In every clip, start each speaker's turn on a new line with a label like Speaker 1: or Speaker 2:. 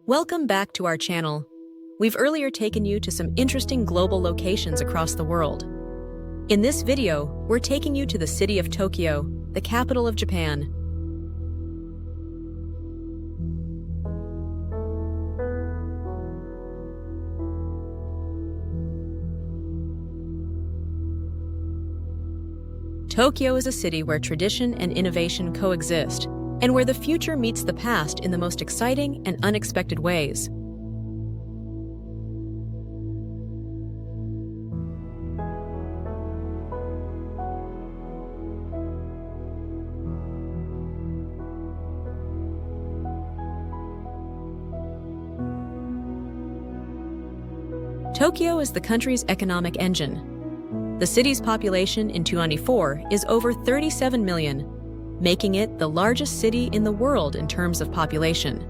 Speaker 1: Welcome back to our channel. We've earlier taken you to some interesting global locations across the world. In this video, we're taking you to the city of Tokyo, the capital of Japan. Tokyo is a city where tradition and innovation coexist, and where the future meets the past in the most exciting and unexpected ways. Tokyo is the country's economic engine. The city's population in 2024 is over 37 million, making it the largest city in the world in terms of population.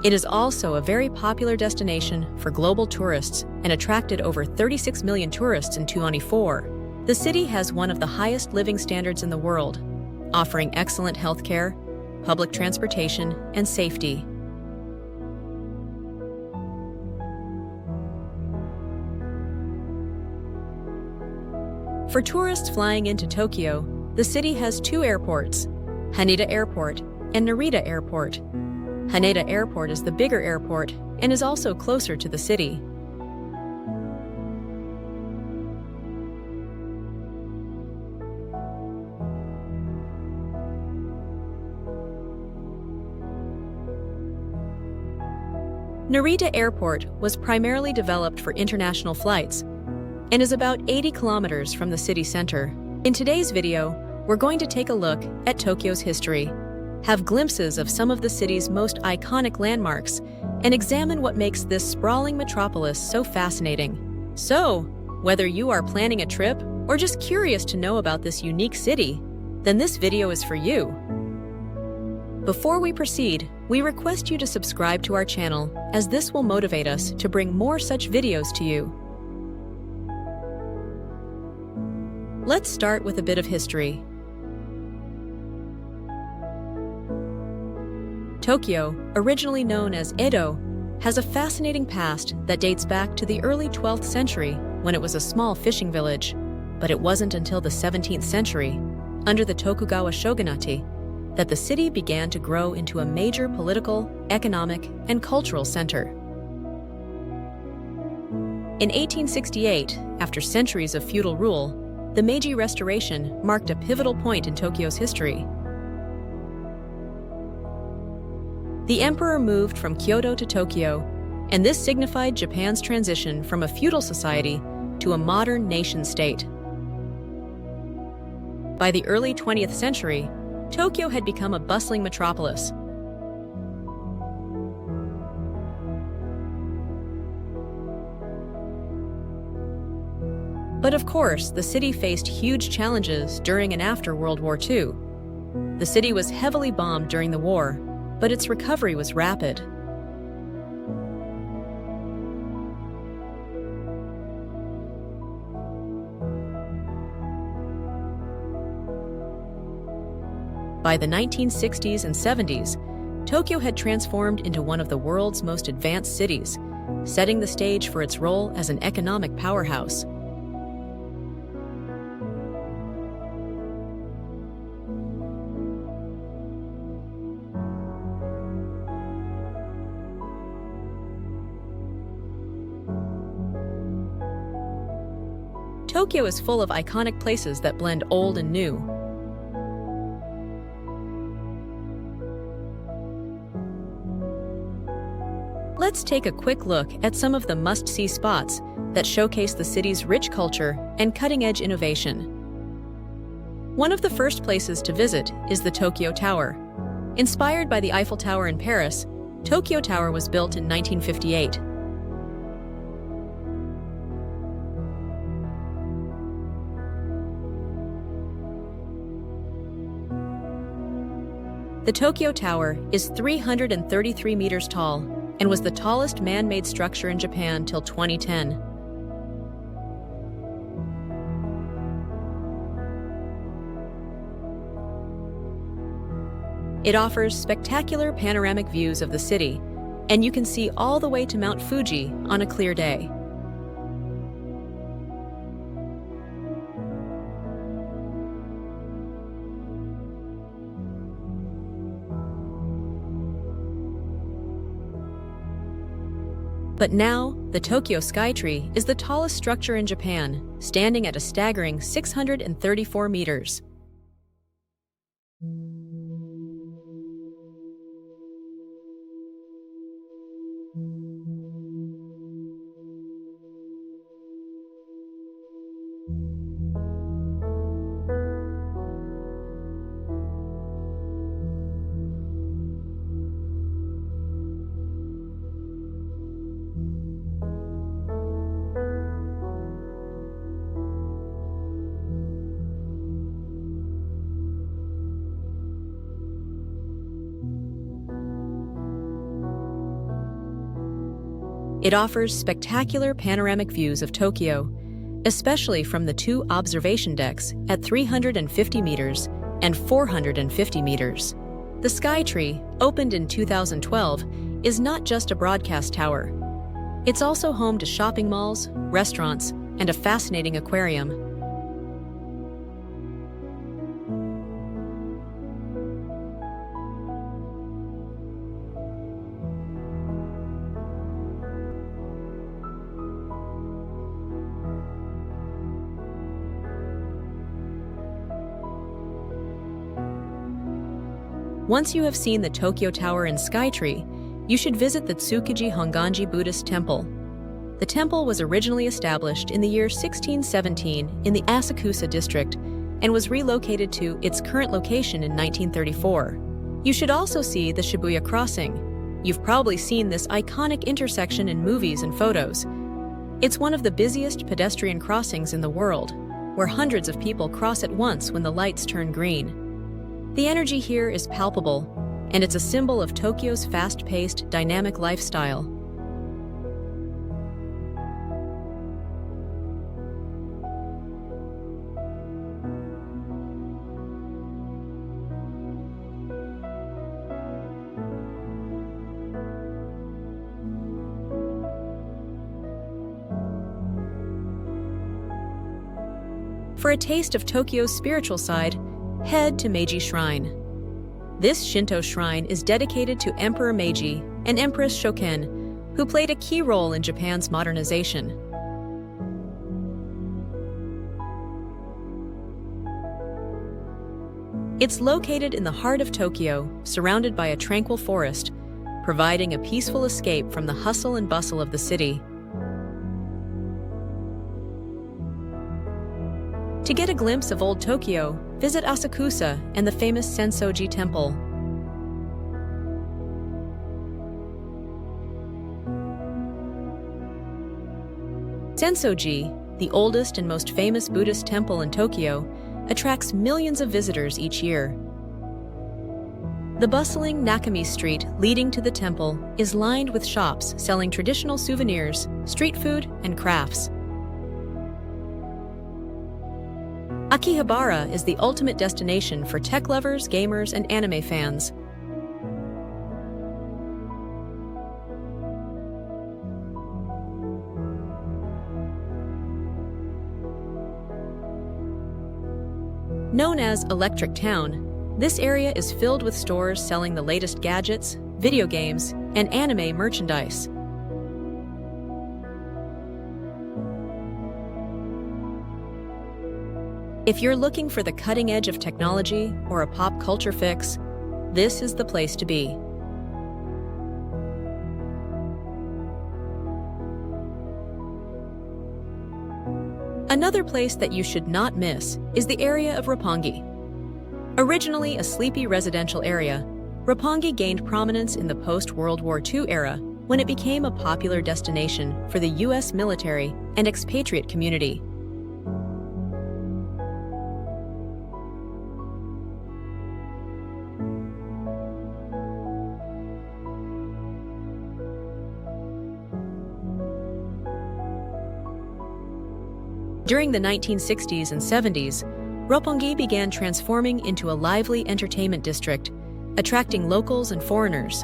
Speaker 1: It is also a very popular destination for global tourists and attracted over 36 million tourists in 2024. The city has one of the highest living standards in the world, offering excellent healthcare, public transportation, and safety. For tourists flying into Tokyo, the city has two airports, Haneda Airport and Narita Airport. Haneda Airport is the bigger airport and is also closer to the city. Narita Airport was primarily developed for international flights and is about 80 kilometers from the city center. In today's video, we're going to take a look at Tokyo's history, have glimpses of some of the city's most iconic landmarks, and examine what makes this sprawling metropolis so fascinating. So, whether you are planning a trip or just curious to know about this unique city, then this video is for you. Before we proceed, we request you to subscribe to our channel, as this will motivate us to bring more such videos to you. Let's start with a bit of history. Tokyo, originally known as Edo, has a fascinating past that dates back to the early 12th century when it was a small fishing village. But it wasn't until the 17th century, under the Tokugawa shogunate, that the city began to grow into a major political, economic, and cultural center. In 1868, after centuries of feudal rule, the Meiji Restoration marked a pivotal point in Tokyo's history. The emperor moved from Kyoto to Tokyo, and this signified Japan's transition from a feudal society to a modern nation-state. By the early 20th century, Tokyo had become a bustling metropolis. But of course, the city faced huge challenges during and after World War II. The city was heavily bombed during the war, but its recovery was rapid. By the 1960s and 70s, Tokyo had transformed into one of the world's most advanced cities, setting the stage for its role as an economic powerhouse. Tokyo is full of iconic places that blend old and new. Let's take a quick look at some of the must-see spots that showcase the city's rich culture and cutting-edge innovation. One of the first places to visit is the Tokyo Tower. Inspired by the Eiffel Tower in Paris, Tokyo Tower was built in 1958. The Tokyo Tower is 333 meters tall and was the tallest man-made structure in Japan till 2010. It offers spectacular panoramic views of the city and you can see all the way to Mount Fuji on a clear day. But now, the Tokyo Skytree is the tallest structure in Japan, standing at a staggering 634 meters. It offers spectacular panoramic views of Tokyo, especially from the two observation decks at 350 meters and 450 meters. The Skytree, opened in 2012, is not just a broadcast tower. It's also home to shopping malls, restaurants, and a fascinating aquarium. Once you have seen the Tokyo Tower and Skytree, you should visit the Tsukiji Honganji Buddhist Temple. The temple was originally established in the year 1617 in the Asakusa district and was relocated to its current location in 1934. You should also see the Shibuya crossing. You've probably seen this iconic intersection in movies and photos. It's one of the busiest pedestrian crossings in the world, where hundreds of people cross at once when the lights turn green. The energy here is palpable, and it's a symbol of Tokyo's fast-paced, dynamic lifestyle. For a taste of Tokyo's spiritual side, head to Meiji Shrine. This Shinto shrine is dedicated to Emperor Meiji and Empress Shoken, who played a key role in Japan's modernization. It's located in the heart of Tokyo, surrounded by a tranquil forest, providing a peaceful escape from the hustle and bustle of the city. To get a glimpse of old Tokyo, visit Asakusa and the famous Senso-ji Temple. Senso-ji, the oldest and most famous Buddhist temple in Tokyo, attracts millions of visitors each year. The bustling Nakami Street leading to the temple is lined with shops selling traditional souvenirs, street food, and crafts. Akhibara is the ultimate destination for tech lovers, gamers, and anime fans. Known as Electric Town, this area is filled with stores selling the latest gadgets, video games, and anime merchandise. If you're looking for the cutting edge of technology or a pop culture fix, this is the place to be. Another place that you should not miss is the area of Roppongi. Originally a sleepy residential area, Roppongi gained prominence in the post-World War II era when it became a popular destination for the U.S. military and expatriate community. During the 1960s and 70s, Roppongi began transforming into a lively entertainment district, attracting locals and foreigners.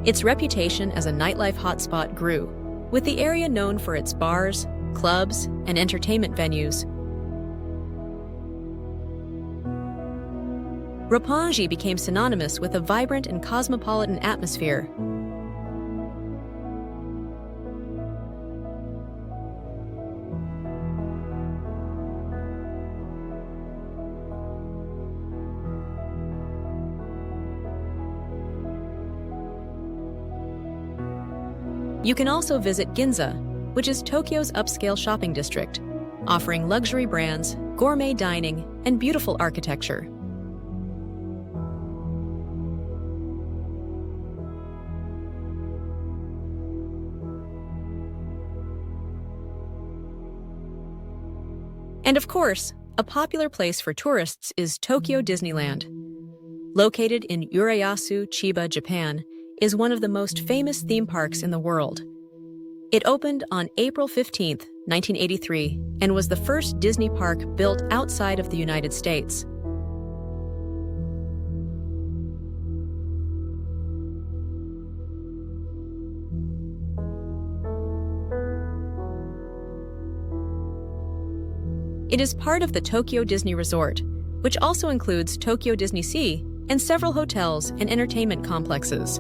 Speaker 1: Its reputation as a nightlife hotspot grew, with the area known for its bars, clubs, and entertainment venues. Roppongi became synonymous with a vibrant and cosmopolitan atmosphere. You can also visit Ginza, which is Tokyo's upscale shopping district, offering luxury brands, gourmet dining, and beautiful architecture. And of course, a popular place for tourists is Tokyo Disneyland. Located in Urayasu, Chiba, Japan, is one of the most famous theme parks in the world. It opened on April 15, 1983, and was the first Disney park built outside of the United States. It is part of the Tokyo Disney Resort, which also includes Tokyo Disney Sea and several hotels and entertainment complexes.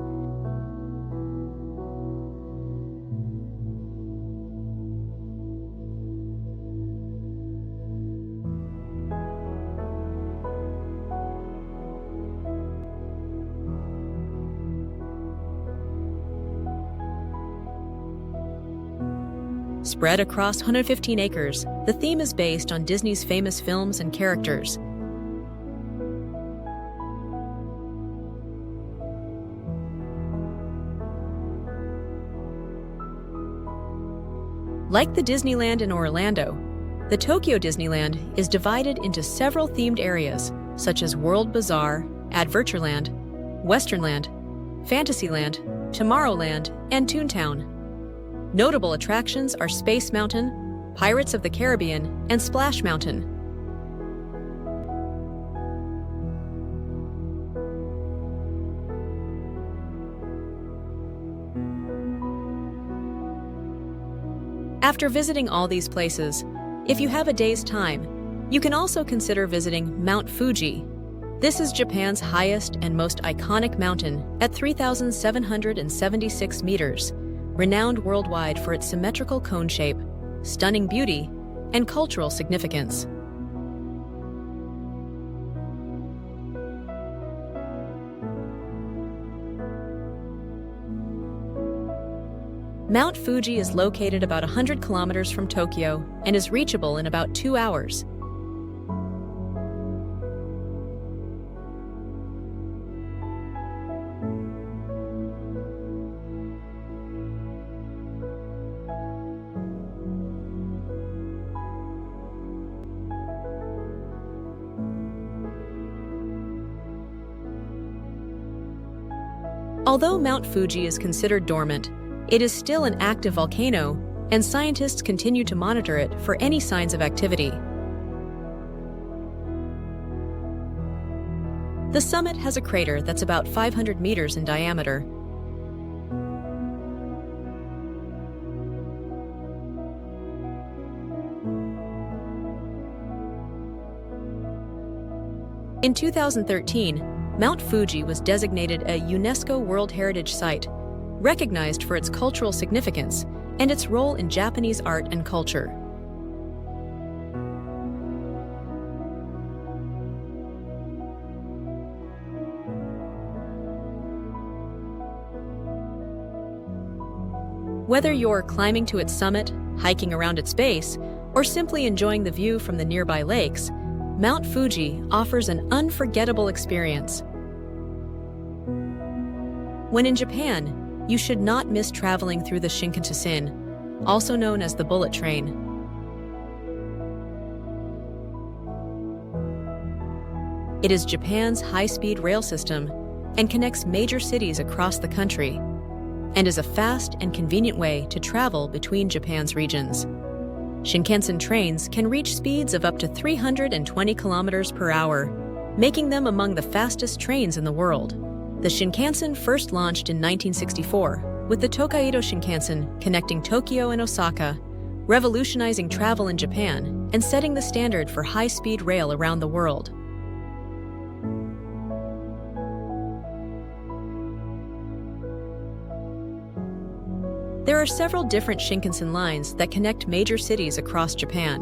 Speaker 1: Spread across 115 acres, the theme is based on Disney's famous films and characters. Like the Disneyland in Orlando, the Tokyo Disneyland is divided into several themed areas, such as World Bazaar, Adventureland, Westernland, Fantasyland, Tomorrowland, and Toontown. Notable attractions are Space Mountain, Pirates of the Caribbean, and Splash Mountain. After visiting all these places, if you have a day's time, you can also consider visiting Mount Fuji. This is Japan's highest and most iconic mountain at 3,776 meters. Renowned worldwide for its symmetrical cone shape, stunning beauty, and cultural significance. Mount Fuji is located about 100 kilometers from Tokyo and is reachable in about 2 hours. Although Mount Fuji is considered dormant, it is still an active volcano, and scientists continue to monitor it for any signs of activity. The summit has a crater that's about 500 meters in diameter. In 2013, Mount Fuji was designated a UNESCO World Heritage Site, recognized for its cultural significance and its role in Japanese art and culture. Whether you're climbing to its summit, hiking around its base, or simply enjoying the view from the nearby lakes, Mount Fuji offers an unforgettable experience. When in Japan, you should not miss traveling through the Shinkansen, also known as the bullet train. It is Japan's high-speed rail system and connects major cities across the country, and is a fast and convenient way to travel between Japan's regions. Shinkansen trains can reach speeds of up to 320 kilometers per hour, making them among the fastest trains in the world. The Shinkansen first launched in 1964, with the Tokaido Shinkansen connecting Tokyo and Osaka, revolutionizing travel in Japan and setting the standard for high-speed rail around the world. There are several different Shinkansen lines that connect major cities across Japan.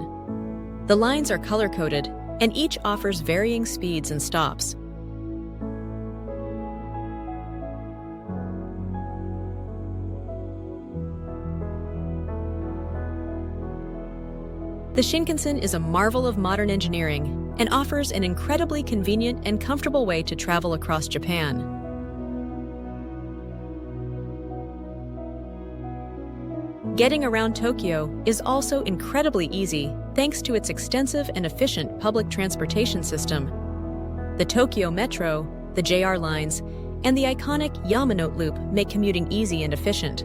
Speaker 1: The lines are color-coded, and each offers varying speeds and stops. The Shinkansen is a marvel of modern engineering and offers an incredibly convenient and comfortable way to travel across Japan. Getting around Tokyo is also incredibly easy thanks to its extensive and efficient public transportation system. The Tokyo Metro, the JR lines, and the iconic Yamanote Loop make commuting easy and efficient.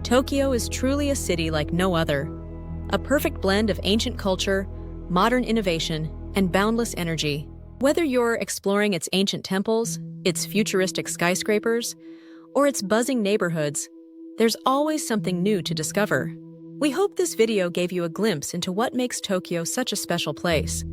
Speaker 1: Tokyo is truly a city like no other, a perfect blend of ancient culture, modern innovation, and boundless energy. Whether you're exploring its ancient temples, its futuristic skyscrapers, or its buzzing neighborhoods, there's always something new to discover. We hope this video gave you a glimpse into what makes Tokyo such a special place.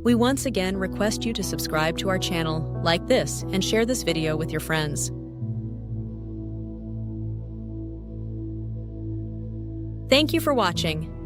Speaker 1: We once again request you to subscribe to our channel, like this, and share this video with your friends. Thank you for watching.